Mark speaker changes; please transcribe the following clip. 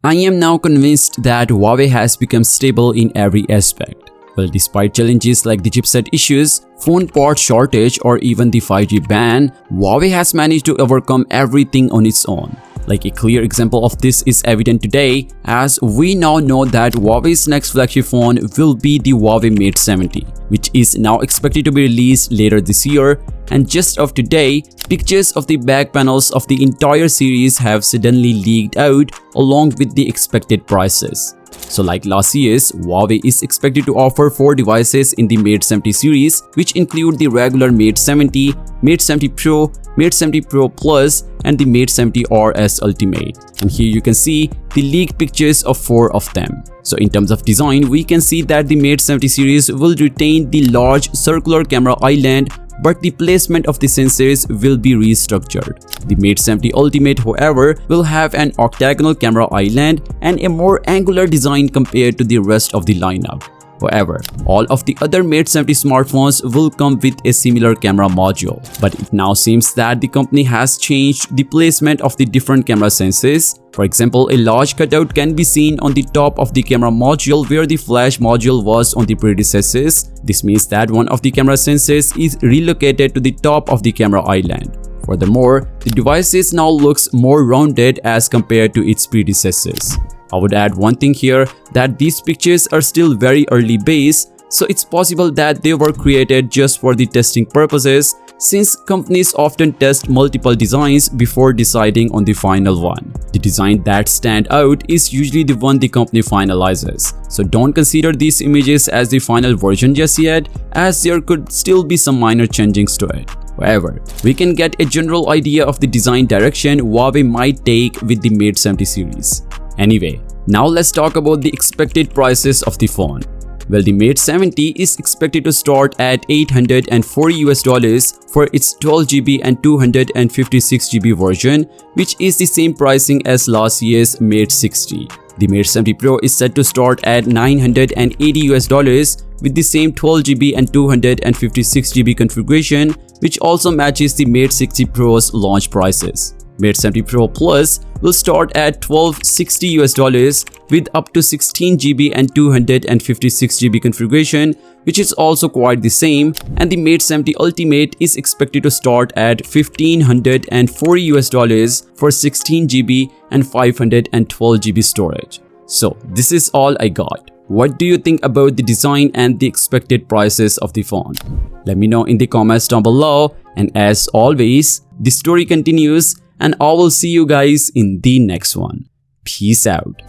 Speaker 1: I am now convinced that Huawei has become stable in every aspect. Well, despite challenges like the chipset issues, phone part shortage or even the 5G ban, Huawei has managed to overcome everything on its own. Like a clear example of this is evident today, as we now know that Huawei's next flagship phone will be the Huawei Mate 70, which is now expected to be released later this year. And just of today, pictures of the back panels of the entire series have suddenly leaked out along with the expected prices. So like last year's, Huawei is expected to offer 4 devices in the Mate 70 series, which include the regular Mate 70, Mate 70 Pro, Mate 70 Pro Plus, and the Mate 70 RS Ultimate. And here you can see the leaked pictures of 4 of them. So in terms of design, we can see that the Mate 70 series will retain the large circular camera island, but the placement of the sensors will be restructured. The Mate 70 Ultimate, however, will have an octagonal camera island and a more angular design compared to the rest of the lineup. However, all of the other Mate 70 smartphones will come with a similar camera module. But it now seems that the company has changed the placement of the different camera sensors. For example, a large cutout can be seen on the top of the camera module where the flash module was on the predecessors. This means that one of the camera sensors is relocated to the top of the camera island. Furthermore, the device now looks more rounded as compared to its predecessors. I would add one thing here, that these pictures are still very early base, so it's possible that they were created just for the testing purposes, since companies often test multiple designs before deciding on the final one. The design that stands out is usually the one the company finalizes. So don't consider these images as the final version just yet, as there could still be some minor changings to it. However, we can get a general idea of the design direction Huawei might take with the Mate 70 series. Anyway, now let's talk about the expected prices of the phone. Well, the Mate 70 is expected to start at $840 for its 12GB and 256GB version, which is the same pricing as last year's Mate 60. The Mate 70 Pro is set to start at $980 with the same 12GB and 256GB configuration, which also matches the Mate 60 Pro's launch prices. Mate 70 Pro Plus will start at $1260 with up to 16GB and 256GB configuration, which is also quite the same, and the Mate 70 Ultimate is expected to start at $1,540 for 16GB and 512GB storage. So this is all I got. What do you think about the design and the expected prices of the phone? Let me know in the comments down below, and as always, the story continues, and I will see you guys in the next one. Peace out.